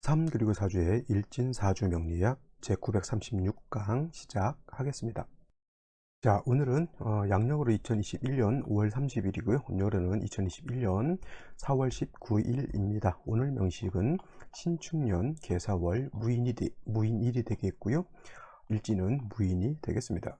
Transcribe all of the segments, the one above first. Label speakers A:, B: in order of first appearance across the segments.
A: 3 그리고 4주의 일진사주 명리학 제936강 시작하겠습니다. 자, 오늘은 양력으로 2021년 5월 30일이고요. 온열은 2021년 4월 19일입니다. 오늘 명식은 신축년 계사월 무인일이 되겠고요. 일진은 무인이 되겠습니다.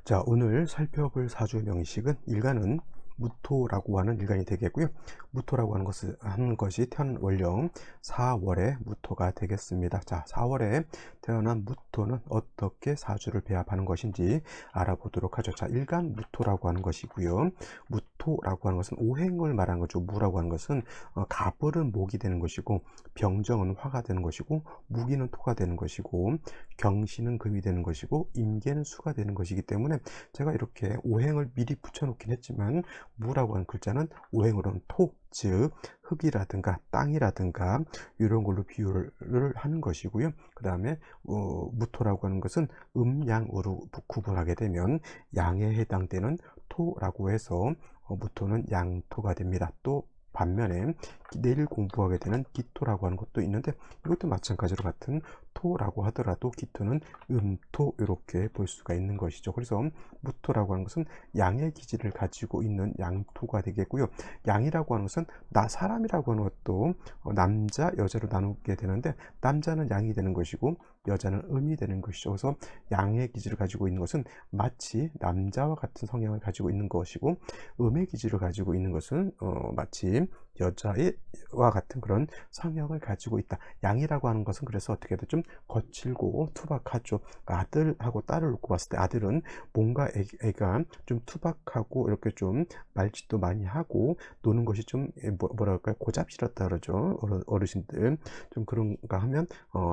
A: 자, 오늘 살펴볼 사주 명식은 일간은 무토라고 하는 일간이 되겠고요. 무토라고 하는 것이 태어난 월령 4월에 무토가 되겠습니다. 자, 4월에 태어난 무토는 어떻게 사주를 배합하는 것인지 알아보도록 하죠. 자, 일간 무토라고 하는 것이고요. 무토라고 하는 것은 오행을 말하는 거죠. 무라고 하는 것은 갑을은 목이 되는 것이고, 병정은 화가 되는 것이고, 무기는 토가 되는 것이고, 경신은 금이 되는 것이고, 임계는 수가 되는 것이기 때문에 제가 이렇게 오행을 미리 붙여놓긴 했지만, 무라고 하는 글자는 오행으로는 토, 즉 흙이라든가 땅이라든가 이런 걸로 비유를 하는 것이고요. 그 다음에 무토라고 하는 것은 음양으로 구분하게 되면 양에 해당되는 토라고 해서 무토는 양토가 됩니다. 또 반면에 내일 공부하게 되는 기토라고 하는 것도 있는데, 이것도 마찬가지로 같은 토라고 하더라도 기토는 음토, 이렇게 볼 수가 있는 것이죠. 그래서 무토라고 하는 것은 양의 기질을 가지고 있는 양토가 되겠고요. 양이라고 하는 것은 사람이라고 하는 것도 남자 여자로 나누게 되는데, 남자는 양이 되는 것이고 여자는 음이 되는 것이죠. 그래서 양의 기질을 가지고 있는 것은 마치 남자와 같은 성향을 가지고 있는 것이고, 음의 기질을 가지고 있는 것은 마치 여자와 같은 그런 성향을 가지고 있다. 양이라고 하는 것은 그래서 어떻게 해도 좀 거칠고 투박하죠. 아들하고 딸을 놓고 봤을 때 아들은 뭔가 애가 좀 투박하고 이렇게 좀 말짓도 많이 하고 노는 것이 좀 뭐랄까요, 고잡스럽다 그러죠. 어르신들 좀 그런가 하면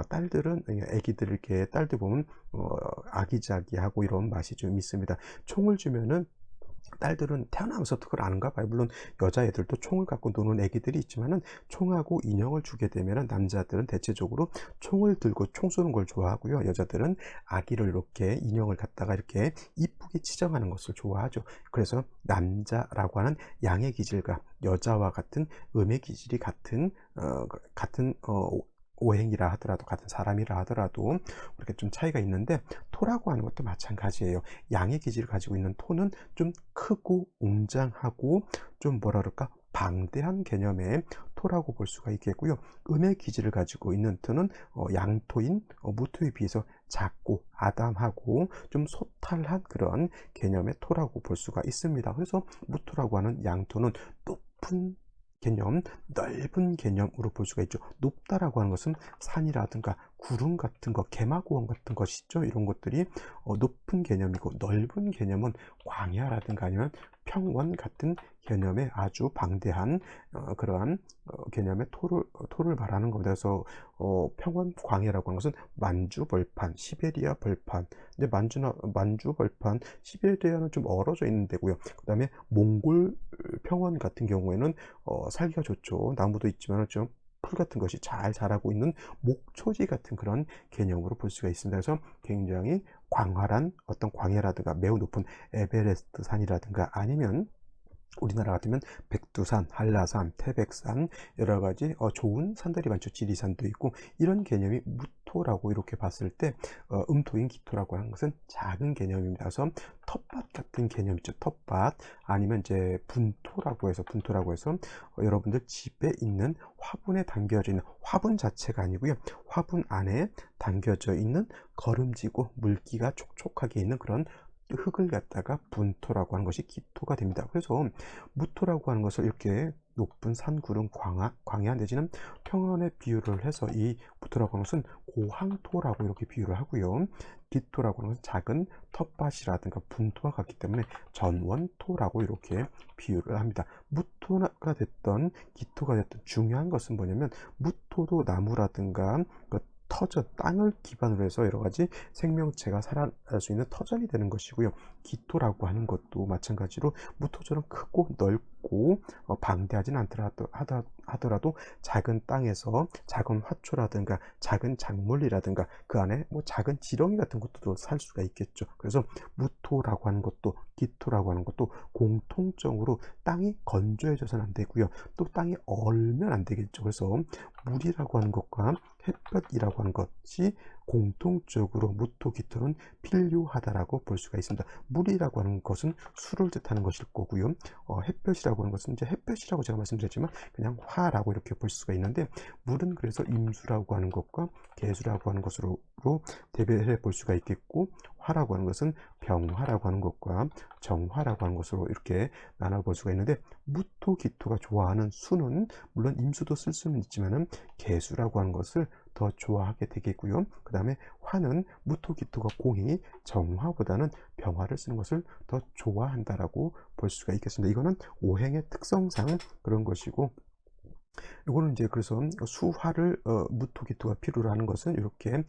A: 딸들은, 애기들 이렇게 딸들 보면 아기자기하고 이런 맛이 좀 있습니다. 총을 주면은 딸들은 태어나면서부터 그걸 아는가 봐요. 물론 여자애들도 총을 갖고 노는 애기들이 있지만은, 총하고 인형을 주게 되면은 남자들은 대체적으로 총을 들고 총 쏘는 걸 좋아하고요. 여자들은 아기를 이렇게 인형을 갖다가 이렇게 이쁘게 치장하는 것을 좋아하죠. 그래서 남자라고 하는 양의 기질과 여자와 같은 음의 기질이 같은 오행이라 하더라도, 같은 사람이라 하더라도 그렇게 좀 차이가 있는데, 토라고 하는 것도 마찬가지예요. 양의 기질을 가지고 있는 토는 좀 크고 웅장하고 좀 뭐라 그럴까, 방대한 개념의 토라고 볼 수가 있겠고요. 음의 기질을 가지고 있는 토는 양토인 무토에 비해서 작고 아담하고 좀 소탈한 그런 개념의 토라고 볼 수가 있습니다. 그래서 무토라고 하는 양토는 높은 개념, 넓은 개념으로 볼 수가 있죠. 높다라고 하는 것은 산이라든가 구름 같은 것, 개마고원 같은 것이죠. 이런 것들이 높은 개념이고, 넓은 개념은 광야라든가 아니면 평원 같은 개념의 아주 방대한 그러한 개념의 토를 말하는 겁니다. 그래서 평원 광야라고 하는 것은 만주 벌판, 시베리아 벌판. 근데 만주 벌판, 시베리아는 좀 얼어져 있는 데고요. 그 다음에 몽골 평원 같은 경우에는 살기가 좋죠. 나무도 있지만 좀 풀 같은 것이 잘 자라고 있는 목초지 같은 그런 개념으로 볼 수가 있습니다. 그래서 굉장히 광활한 어떤 광야라든가 매우 높은 에베레스트 산이라든가, 아니면 우리나라 같으면 백두산, 한라산, 태백산, 여러 가지 좋은 산들이 많죠. 지리산도 있고, 이런 개념이 무토라고 이렇게 봤을 때 음토인 기토라고 하는 것은 작은 개념입니다. 그래서 텃밭 같은 개념 있죠. 텃밭, 아니면 이제 분토라고 해서 여러분들 집에 있는 화분에 담겨져 있는, 화분 자체가 아니고요, 화분 안에 담겨져 있는 거름지고 물기가 촉촉하게 있는 그런 흙을 갖다가 분토라고 하는 것이 기토가 됩니다. 그래서 무토라고 하는 것을 이렇게 높은 산, 구름, 광야 내지는 평원에 비유를 해서, 이 무토라고 하는 것은 고항토라고 이렇게 비유를 하고요. 기토라고 하는 것은 작은 텃밭이라든가 분토와 같기 때문에 전원토라고 이렇게 비유를 합니다. 무토가 됐던 기토가 됐던 중요한 것은 뭐냐면, 무토도 나무라든가 땅을 기반으로 해서 여러 가지 생명체가 살아날 수 있는 터전이 되는 것이고요. 기토라고 하는 것도 마찬가지로 무토처럼 크고 넓고 넓고 방대하진 하더라도 작은 땅에서 작은 화초라든가 작은 작물이라든가 그 안에 뭐 작은 지렁이 같은 것도 살 수가 있겠죠. 그래서 무토라고 하는 것도 기토라고 하는 것도 공통적으로 땅이 건조해져서는 안 되고요. 또 땅이 얼면 안 되겠죠. 그래서 물이라고 하는 것과 햇볕이라고 하는 것이 공통적으로 무토, 기토는 필요하다라고 볼 수가 있습니다. 물이라고 하는 것은 수를 뜻하는 것일 거고요. 햇볕이라고 하는 것은 이제 햇볕이라고 제가 말씀드렸지만 그냥 화라고 이렇게 볼 수가 있는데, 물은 그래서 임수라고 하는 것과 개수라고 하는 것으로 대별해 볼 수가 있겠고, 화라고 하는 것은 병화라고 하는 것과 정화라고 하는 것으로 이렇게 나눠 볼 수가 있는데, 무토, 기토가 좋아하는 수는 물론 임수도 쓸 수는 있지만은 개수라고 하는 것을 더 좋아하게 되겠고요. 그 다음에 화는 무토, 기토가 공이 정화보다는 병화를 쓰는 것을 더 좋아한다라고 볼 수가 있겠습니다. 이거는 오행의 특성상 그런 것이고, 이거는 이제 그래서 수화를 무토기토가 필요로 하는 것은 이렇게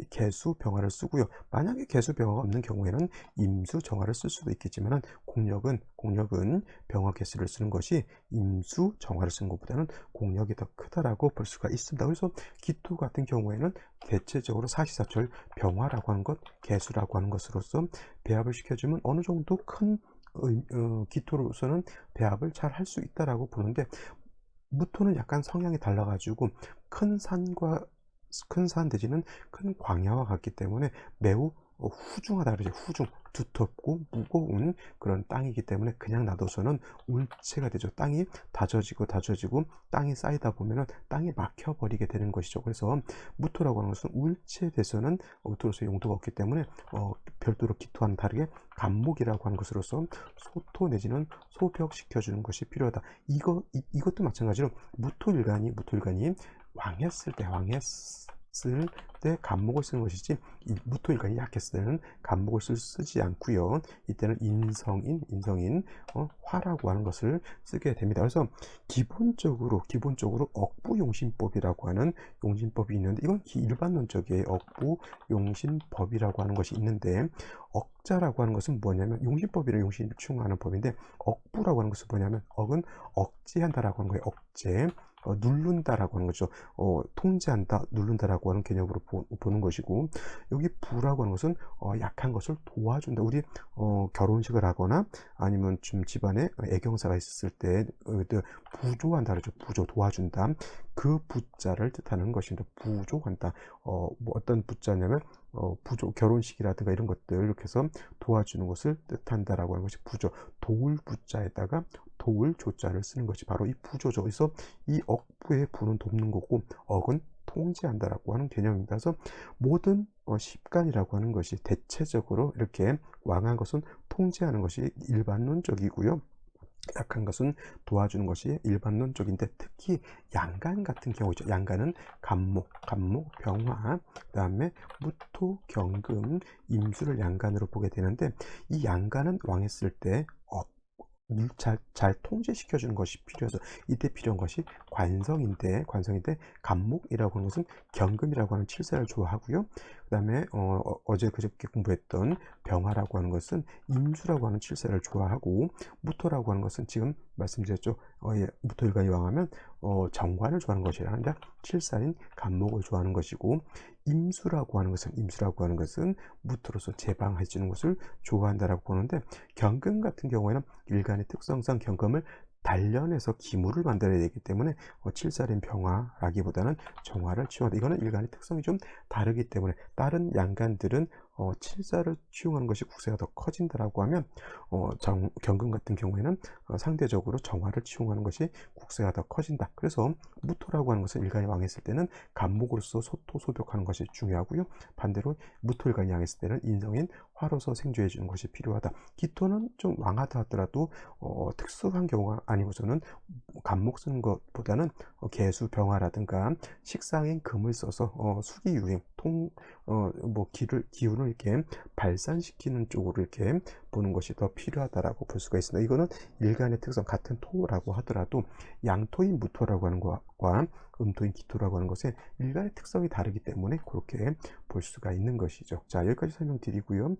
A: 개수 병화를 쓰고요. 만약에 개수 병화가 없는 경우에는 임수 정화를 쓸 수도 있겠지만은 공력은 병화 개수를 쓰는 것이 임수 정화를 쓰는 것보다는 공력이 더 크다라고 볼 수가 있습니다. 그래서 기토 같은 경우에는 대체적으로 사시사철 병화라고 하는 것, 개수라고 하는 것으로서 배합을 시켜주면 어느 정도 큰 기토로서는 배합을 잘 할 수 있다라고 보는데, 무토는 약간 성향이 달라가지고 큰 산 대지는 큰 광야와 같기 때문에 매우 후중하다 그러죠. 후중, 두텁고 무거운 그런 땅이기 때문에 그냥 놔둬서는 울체가 되죠. 땅이 다져지고 땅이 쌓이다 보면은 땅이 막혀버리게 되는 것이죠. 그래서 무토라고 하는 것은 울체돼서는 무토로서 용도가 없기 때문에 별도로 기토와는 다르게 간목이라고 하는 것으로서 소토 내지는 소벽시켜주는 것이 필요하다. 이것도 마찬가지로 무토일간이 왕했을 때 간목을 쓰는 것이지, 무토일간이 약했을 때는 간목을 쓰지 않고요. 이때는 인성인 화라고 하는 것을 쓰게 됩니다. 그래서 기본적으로 억부용신법이라고 하는 용신법이 있는데, 이건 일반론적이에요. 억부용신법이라고 하는 것이 있는데, 억자라고 하는 것은 뭐냐면, 용신법이란 용신을 충하는 법인데, 억부라고 하는 것은 뭐냐면, 억은 억제한다라고 하는 거예요. 억제, 누른다라고 하는 거죠. 통제한다, 누른다라고 하는 개념으로 보는 것이고, 여기 부라고 하는 것은 약한 것을 도와준다. 우리 결혼식을 하거나 아니면 좀 집안에 애경사가 있었을 때 부조한다 그러죠. 부조, 도와준다. 그 부자를 뜻하는 것입니다. 부조한다. 뭐 어떤 부자냐면 부조, 결혼식이라든가 이런 것들 이렇게 해서 도와주는 것을 뜻한다라고 하는 것이 부조. 도울 부자에다가 도울 조자를 쓰는 것이 바로 이 부조죠. 그래서 이 억부의 부는 돕는 거고, 억은 통제한다라고 하는 개념입니다. 그래서 모든 십간이라고 하는 것이 대체적으로 이렇게 왕한 것은 통제하는 것이 일반론적이고요. 약한 것은 도와주는 것이 일반론적인데, 특히 양간 같은 경우죠. 양간은 간목, 병화, 그 다음에 무토, 경금, 임수를 양간으로 보게 되는데, 이 양간은 왕했을 때 잘 통제시켜주는 것이 필요해서, 이때 필요한 것이 관성인데 간목이라고 하는 것은 경금이라고 하는 칠사를 좋아하고요. 그 다음에 어제 그저께 공부했던 병화라고 하는 것은 임수라고 하는 칠사를 좋아하고, 무토라고 하는 것은 지금 말씀드렸죠. 무토일간이 왕하면 정관을 좋아하는 것이라는데, 칠살인 간목을 좋아하는 것이고, 임수라고 하는 것은 무토로서 제방해 주는 것을 좋아한다라고 보는데, 경금 같은 경우에는 일간의 특성상 경금을 단련해서 기물을 만들어야 되기 때문에 칠살인 병화라기보다는 정화를 치유한다. 이거는 일간의 특성이 좀 다르기 때문에, 다른 양간들은 칠살을 치유하는 것이 국세가 더 커진다라고 하면, 경금 같은 경우에는 상대적으로 정화를 치유하는 것이 국세가 더 커진다. 그래서 무토라고 하는 것은 일간이 왕했을 때는 간목으로서 소토 소벽하는 것이 중요하고요. 반대로 무토일간이 왕했을 때는 인성인 화로서 생존해 주는 것이 필요하다. 기토는 좀 왕하다 하더라도 특수한 경우가 아니고서는 간목 쓰는 것보다는 개수 병화라든가 식상인 금을 써서 수기 유행 기운을 이렇게 발산시키는 쪽으로 이렇게 보는 것이 더 필요하다라고 볼 수가 있습니다. 이거는 일간의 특성, 같은 토라고 하더라도 양토인 무토라고 하는 것과 음토인 기토라고 하는 것에 일간의 특성이 다르기 때문에 그렇게 볼 수가 있는 것이죠. 자, 여기까지 설명드리고요.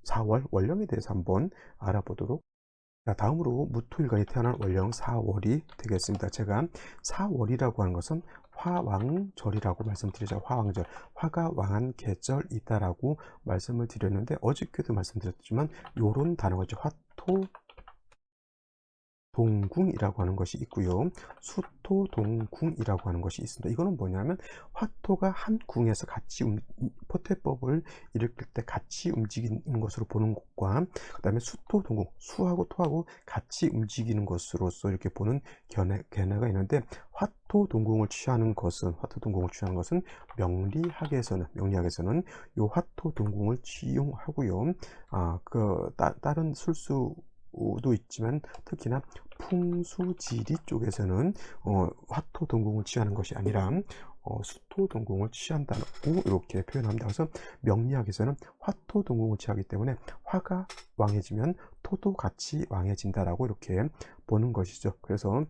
A: 4월 월령에 대해서 한번 알아보도록 자, 다음으로 무토일간이 태어난 월령 4월이 되겠습니다. 제가 4월이라고 하는 것은 화왕절이라고 말씀드리죠. 화왕절, 화가 왕한 계절이다라고 말씀을 드렸는데, 어저께도 말씀드렸지만 요런 단어가 있죠. 화토 동궁이라고 하는 것이 있고요. 수토동궁이라고 하는 것이 있습니다. 이거는 뭐냐면 화토가 한 궁에서 같이 포태법을 일으킬 때 같이 움직이는 것으로 보는 것과, 그 다음에 수토동궁, 수하고 토하고 같이 움직이는 것으로서 이렇게 보는 견해가 있는데, 화토동궁을 취하는 것은 명리학에서는 요 화토동궁을 취용하고요. 다른 술수도 있지만 특히나 풍수지리 쪽에서는 화토동궁을 취하는 것이 아니라 수토동궁을 취한다고 이렇게 표현합니다. 그래서 명리학에서는 화토동궁을 취하기 때문에 화가 왕해지면 토도 같이 왕해진다라고 이렇게 보는 것이죠. 그래서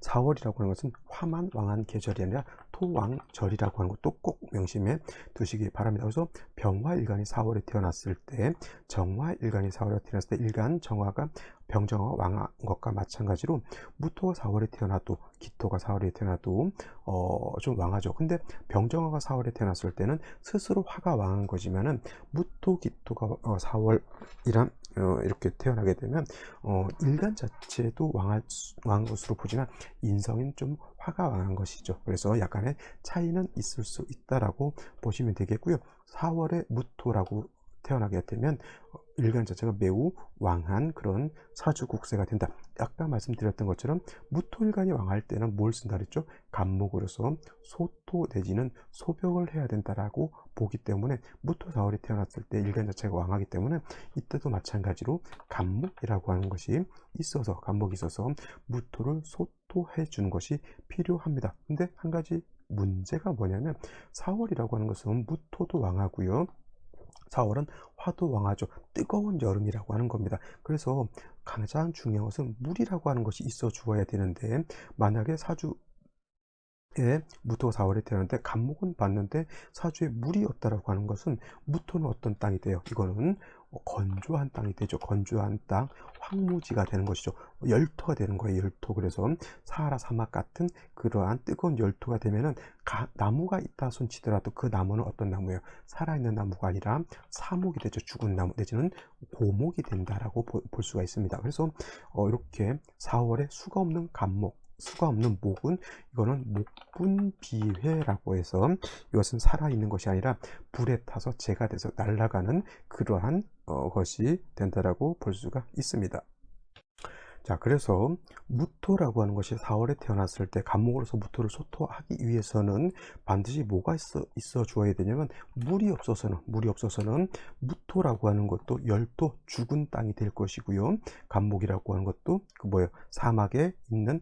A: 4월이라고 하는 것은 화만 왕한 계절이 아니라 토왕절이라고 하는 것도 꼭 명심해 두시기 바랍니다. 그래서 병화일간이 4월에 태어났을 때, 정화일간이 4월에 태어났을 때 일간 정화가 병정화가 왕한 것과 마찬가지로 무토가 4월에 태어나도, 기토가 4월에 태어나도 좀 왕하죠. 근데 병정화가 4월에 태어났을 때는 스스로 화가 왕한 거지만은 무토 기토가 4월이란 이렇게 태어나게 되면 일간 자체도 왕한 것으로 보지만 인성은 좀 화가 왕한 것이죠. 그래서 약간의 차이는 있을 수 있다라고 보시면 되겠고요. 4월에 무토라고 태어나게 되면 일간 자체가 매우 왕한 그런 사주국세가 된다. 아까 말씀드렸던 것처럼 무토일간이 왕할 때는 뭘 쓴다 그랬죠? 간목으로서 소토 내지는 소벽을 해야 된다라고 보기 때문에, 무토 4월에 태어났을 때 일간 자체가 왕하기 때문에 이때도 마찬가지로 간목이라고 하는 것이 있어서, 간목이 있어서 무토를 소토해 주는 것이 필요합니다. 근데 한 가지 문제가 뭐냐면 4월이라고 하는 것은 무토도 왕하고요. 4월은 화도 왕하죠. 뜨거운 여름이라고 하는 겁니다. 그래서 가장 중요한 것은 물이라고 하는 것이 있어 주어야 되는데, 만약에 사주에 무토가 4월에 태어났는데 간목은 봤는데 사주에 물이 없다라고 하는 것은 무토는 어떤 땅이 돼요? 이거는 건조한 땅이 되죠. 건조한 땅, 황무지가 되는 것이죠. 열토가 되는 거예요. 열토. 그래서 사하라 사막 같은 그러한 뜨거운 열토가 되면은 나무가 있다 손치더라도 그 나무는 어떤 나무예요? 살아있는 나무가 아니라 사목이 되죠. 죽은 나무 내지는 고목이 된다라고 볼 수가 있습니다. 그래서 이렇게 4월에 수가 없는 간목, 수가 없는 목은, 이거는 목분비회라고 해서 이것은 살아있는 것이 아니라 불에 타서 재가 돼서 날아가는 그러한 것이 된다라고 볼 수가 있습니다. 자, 그래서 무토라고 하는 것이 4월에 태어났을 때 간목으로서 무토를 소토하기 위해서는 반드시 뭐가 있어 주어야 되냐면 물이 없어서는 무토라고 하는 것도 열도 죽은 땅이 될 것이고요. 간목이라고 하는 것도 사막에 있는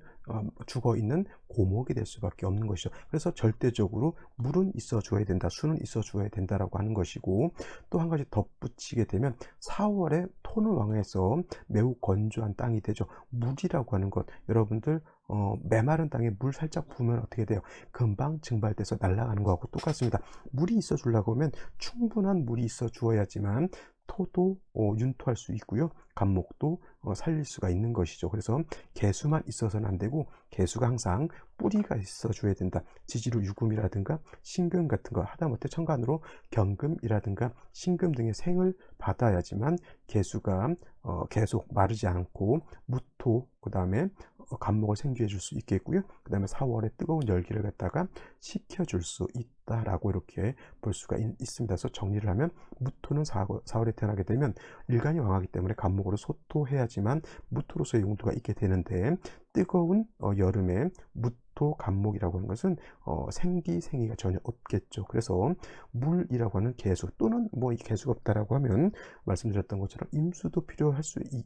A: 죽어 있는 고목이 될 수밖에 없는 것이죠. 그래서 절대적으로 물은 있어 줘야 된다, 수는 있어 줘야 된다라고 하는 것이고, 또 한 가지 덧붙이게 되면 4월에 토는 왕해서 매우 건조한 땅이 되죠. 물이라고 하는 것, 여러분들 메마른 땅에 물 살짝 부으면 어떻게 돼요? 금방 증발돼서 날아가는 거하고 똑같습니다. 물이 있어 주려고 하면 충분한 물이 있어 주어야지만 토도 윤토할 수 있고요. 간목도 살릴 수가 있는 것이죠. 그래서 개수만 있어서는 안 되고, 개수가 항상 뿌리가 있어 줘야 된다. 지지로 유금이라든가 신금 같은 거, 하다못해 천간으로 경금이라든가 신금 등의 생을 받아야지만 개수가 계속 마르지 않고 무토, 그 다음에 간목을 생기해 줄 수 있겠고요. 그 다음에 4월에 뜨거운 열기를 갖다가 식혀줄 수 있다라고 이렇게 볼 수가 있습니다. 그래서 정리를 하면 무토는 4월에 태어나게 되면 일간이 왕하기 때문에 간목으로 소토해야지만 무토로서의 용도가 있게 되는데, 뜨거운 여름에 무토 간목이라고 하는 것은 생기가 전혀 없겠죠. 그래서 물이라고 하는 개수, 또는 이 개수가 없다라고 하면 말씀드렸던 것처럼 임수도 필요할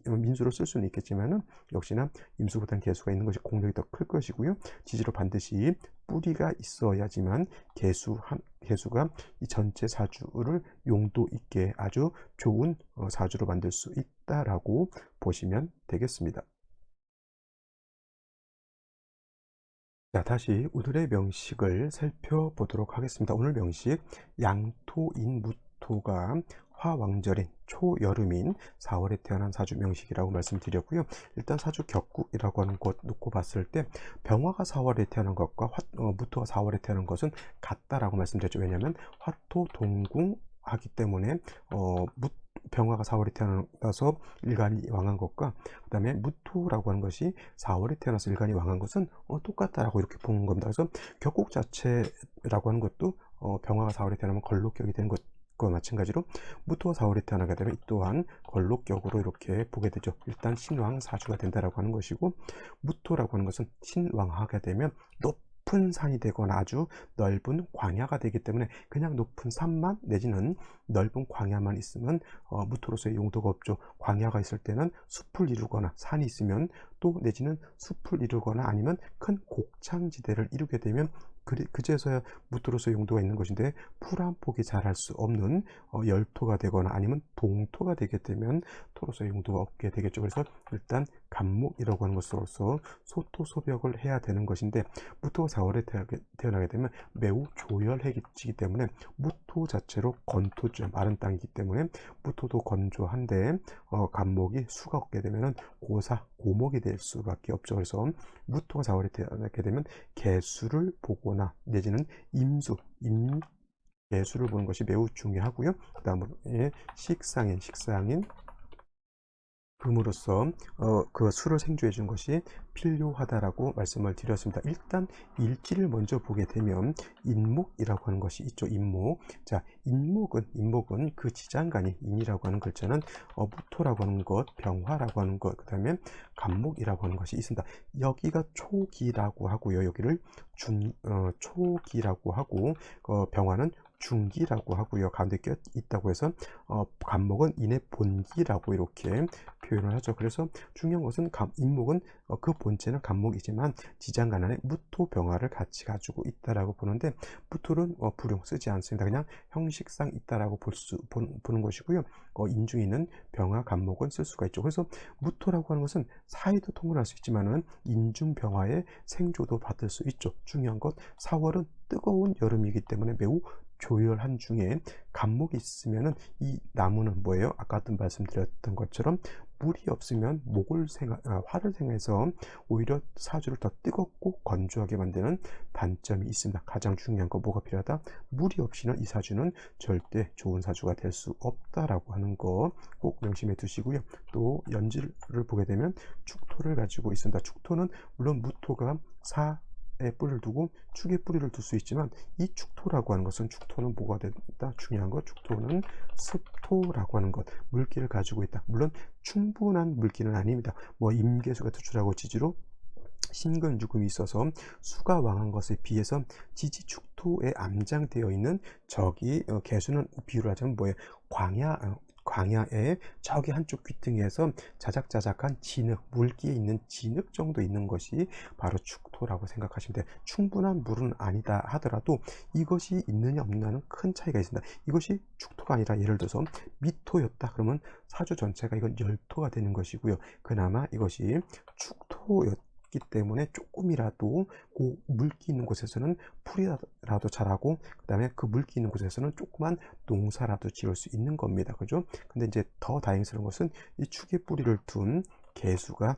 A: 민수로 쓸 수는 있겠지만은, 역시나 임수보다는 개수가 있는 것이 공력이 더 클 것이고요. 지지로 반드시 뿌리가 있어야지만 개수가 이 전체 사주를 용도 있게 아주 좋은 사주로 만들 수 있다라고 보시면 되겠습니다. 자, 다시 오늘의 명식을 살펴보도록 하겠습니다. 오늘 명식, 양토인 무토가 화왕절인 초여름인 4월에 태어난 사주 명식이라고 말씀드렸고요. 일단 사주 격국이라고 하는 것 놓고 봤을 때 병화가 4월에 태어난 것과 무토가 4월에 태어난 것은 같다라고 말씀드렸죠. 왜냐하면 화토 동궁 하기 때문에 병화가 4월에 태어나서 일간이 왕한 것과 그 다음에 무토라고 하는 것이 4월에 태어나서 일간이 왕한 것은 똑같다라고 이렇게 보는 겁니다. 그래서 격국 자체라고 하는 것도 병화가 4월에 태어나면 걸록격이 되는 것과 마찬가지로 무토가 4월에 태어나게 되면 이 또한 걸록격으로 이렇게 보게 되죠. 일단 신왕 사주가 된다라고 하는 것이고, 무토라고 하는 것은 신왕하게 되면 높은 산이 되거나 아주 넓은 광야가 되기 때문에 그냥 높은 산만 내지는 넓은 광야만 있으면 무토로서의 용도가 없죠. 광야가 있을 때는 숲을 이루거나 산이 있으면 또 내지는 숲을 이루거나 아니면 큰 곡창지대를 이루게 되면 그제서야 무토로서의 용도가 있는 것인데, 풀 한 폭이 자랄 수 없는 열토가 되거나 아니면 동토가 되게 되면 토로서의 용도가 없게 되겠죠. 그래서 일단 간목이라고 하는 것으로서 소토소벽을 해야 되는 것인데, 무토가 4월에 태어나게 되면 매우 조열해지기 때문에 무토 자체로 건토죠. 마른 땅이기 때문에 무토도 건조한데 간목이 수가 없게 되면 고사, 고목이 될 수밖에 없죠. 그래서 무토가 4월에 태어나게 되면 개수를 보거나 내지는 개수를 보는 것이 매우 중요하고요. 그 다음에 식상인 금으로써 그 수를 생조해 준 것이 필요하다라고 말씀을 드렸습니다. 일단 일지를 먼저 보게 되면 인목이라고 하는 것이 있죠. 인목. 자, 인목은 그 지장간이 인이라고 하는 글자는 무토라고 하는 것, 병화라고 하는 것, 그 다음에 간목이라고 하는 것이 있습니다. 여기가 초기라고 하고요. 여기를 초기라고 하고, 병화는 중기라고 하고요. 가운데 껴 있다고 해서 간목은 인의 본기라고 이렇게 표현을 하죠. 그래서 중요한 것은 인목은 그 본체는 간목이지만 지장간 안에 무토 병화를 같이 가지고 있다라고 보는데, 무토는 불용 쓰지 않습니다. 그냥 형식상 있다라고 보는 것이고요. 인중에 병화 간목은 쓸 수가 있죠. 그래서 무토라고 하는 것은 사이도 통일할 수 있지만은 인중 병화의 생조도 받을 수 있죠. 중요한 것 4월은 뜨거운 여름이기 때문에 매우 조열한 중에 간목이 있으면은 이 나무는 뭐예요? 아까도 말씀드렸던 것처럼 물이 없으면 화를 생해서 오히려 사주를 더 뜨겁고 건조하게 만드는 단점이 있습니다. 가장 중요한 거 뭐가 필요하다? 물이 없이는 이 사주는 절대 좋은 사주가 될 수 없다라고 하는 거 꼭 명심해 두시고요. 또 연지를 보게 되면 축토를 가지고 있습니다. 축토는 물론 무토가 뿔을 두고 축에 뿌리를 둘 수 있지만, 이 축토라고 하는 것은 축토는 뭐가 된다? 중요한 것, 축토는 습토라고 하는 것, 물기를 가지고 있다. 물론 충분한 물기는 아닙니다. 임계수가 투출하고 지지로 신근유금이 있어서 수가 왕한 것에 비해서 지지축토에 암장되어 있는 저기 개수는 비유를 하자면 뭐예요? 광야에 저기 한쪽 귀퉁이에서 자작자작한 진흙, 물기에 있는 진흙 정도 있는 것이 바로 축토라고 생각하시면 돼요. 충분한 물은 아니다 하더라도 이것이 있느냐 없느냐는 큰 차이가 있습니다. 이것이 축토가 아니라 예를 들어서 미토였다 그러면 사주 전체가 이건 열토가 되는 것이고요. 그나마 이것이 축토였기 때문에 조금이라도 그 물기 있는 곳에서는 풀이라도 자라고, 그 다음에 그 물기 있는 곳에서는 조그만 농사라도 지을 수 있는 겁니다. 그죠? 근데 이제 더 다행스러운 것은 이 축에 뿌리를 둔 개수가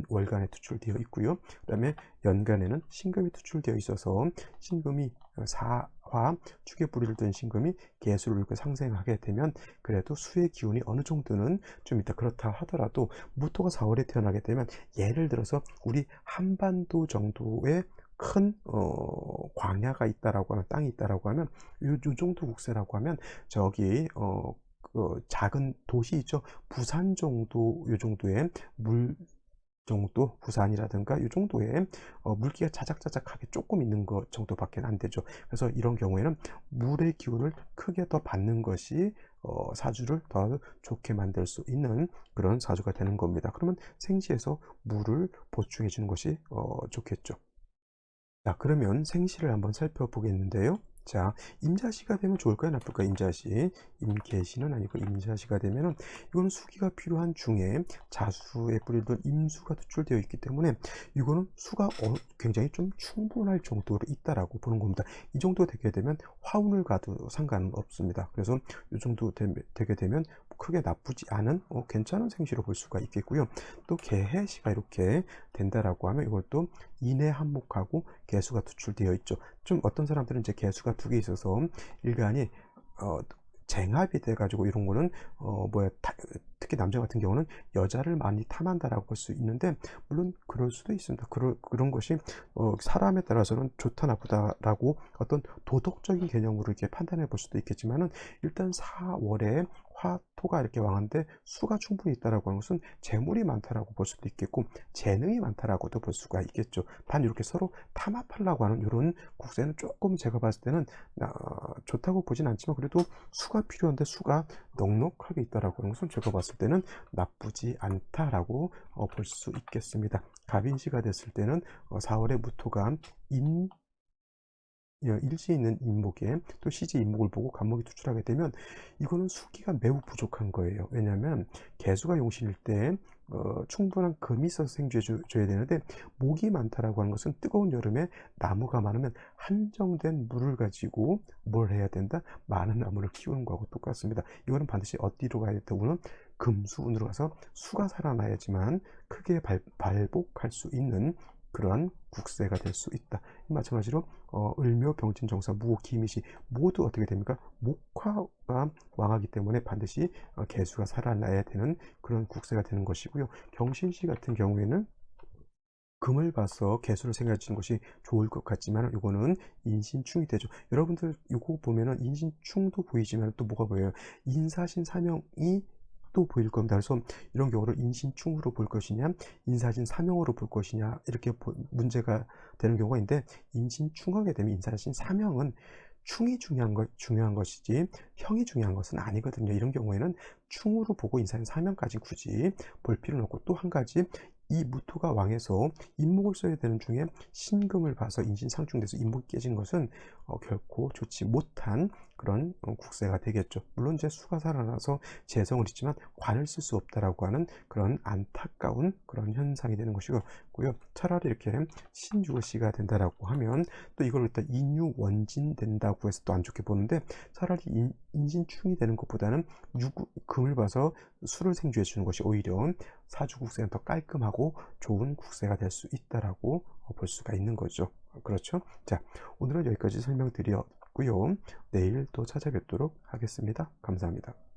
A: 월간에 투출되어 있고요. 그 다음에 연간에는 신금이 투출되어 있어서 신금이 사화 축에 뿌리를 둔 신금이 개수를 이렇게 상생하게 되면 그래도 수의 기운이 어느 정도는 좀 있다. 그렇다 하더라도 무토가 4월에 태어나게 되면 예를 들어서 우리 한반도 정도의 큰 광야가 있다라고 하면, 땅이 있다라고 하면, 요 정도 국세라고 하면 저기 작은 도시 있죠. 부산 정도, 요 정도의 물 정도, 부산이라든가 요 정도의 물기가 자작자작하게 조금 있는 것 정도밖에 안 되죠. 그래서 이런 경우에는 물의 기운을 크게 더 받는 것이 사주를 더 좋게 만들 수 있는 그런 사주가 되는 겁니다. 그러면 생시에서 물을 보충해 주는 것이 좋겠죠. 자, 그러면 생시를 한번 살펴보겠는데요. 자, 임자시가 되면 좋을까요? 나쁠까요? 임자시. 임계시는 아니고 임자시가 되면은 이거는 수기가 필요한 중에 자수에 뿌리던 임수가 투출되어 있기 때문에 이거는 수가 굉장히 좀 충분할 정도로 있다라고 보는 겁니다. 이 정도 되게 되면 화운을 가도 상관은 없습니다. 그래서 이 정도 되게 되면 크게 나쁘지 않은 괜찮은 생시로 볼 수가 있겠고요. 또 개해시가 이렇게 된다라고 하면 이것도 인해 한목하고 개수가 투출되어 있죠. 좀 어떤 사람들은 이제 개수가 두 개 있어서 일간이 어, 쟁합이 돼가지고 이런 거는 특히 남자 같은 경우는 여자를 많이 탐한다라고 볼 수 있는데 물론 그럴 수도 있습니다. 그런 것이 사람에 따라서는 좋다 나쁘다라고 어떤 도덕적인 개념으로 이렇게 판단해 볼 수도 있겠지만은 일단 4월에 화토가 이렇게 왕한데 수가 충분히 있다라고 하는 것은 재물이 많다라고 볼 수도 있겠고 재능이 많다라고도 볼 수가 있겠죠. 단 이렇게 서로 탐합하려고 하는 이런 국세는 조금 제가 봤을 때는 좋다고 보진 않지만 그래도 수가 필요한데 수가 넉넉하게 있다라고 하는 것은 제가 봤을 때는 나쁘지 않다라고 볼 수 있겠습니다. 갑인시가 됐을 때는 4월에 무토가 일시에 있는 인목에 또 시지 인목을 보고 간목이 투출하게 되면 이거는 수기가 매우 부족한 거예요. 왜냐하면 개수가 용신일 때 충분한 금이 있어서 생쥐어줘야 되는데 목이 많다라고 하는 것은 뜨거운 여름에 나무가 많으면 한정된 물을 가지고 뭘 해야 된다? 많은 나무를 키우는 거하고 똑같습니다. 이거는 반드시 어디로 가야 된다고는 금수운으로 가서 수가 살아나야지만 크게 발복할 수 있는 그러한 국세가 될 수 있다. 마찬가지로 을묘, 병진, 정사, 무호, 기미시 모두 어떻게 됩니까? 목화가 왕하기 때문에 반드시 개수가 살아나야 되는 그런 국세가 되는 것이고요. 경신시 같은 경우에는 금을 봐서 개수를 생각해 주는 것이 좋을 것 같지만 이거는 인신충이 되죠. 여러분들 이거 보면은 인신충도 보이지만 또 뭐가 보여요? 인사신 사명이 또 보일 겁니다. 그래서 이런 경우를 인신충으로 볼 것이냐, 인사신 사명으로 볼 것이냐 이렇게 문제가 되는 경우가 있는데 인신충하게 되면 인사신 사명은 충이 중요한 것이지 형이 중요한 것은 아니거든요. 이런 경우에는 충으로 보고 인사신 사명까지 굳이 볼 필요는 없고 또 한 가지 이 무토가 왕에서 인목을 써야 되는 중에 신금을 봐서 인신상충돼서 인목이 깨진 것은 결코 좋지 못한 그런 국세가 되겠죠. 물론 이제 수가 살아나서 재성을 있지만 관을 쓸 수 없다라고 하는 그런 안타까운 그런 현상이 되는 것이고요. 차라리 이렇게 신유시가 된다라고 하면 또 이걸 일단 인유원진 된다고 해서 또 안 좋게 보는데 차라리 인신충이 되는 것보다는 금을 봐서 수를 생주해 주는 것이 오히려 사주국세는 더 깔끔하고 좋은 국세가 될 수 있다라고 볼 수가 있는 거죠. 그렇죠? 자, 오늘은 여기까지 설명드렸고요. 내일 또 찾아뵙도록 하겠습니다. 감사합니다.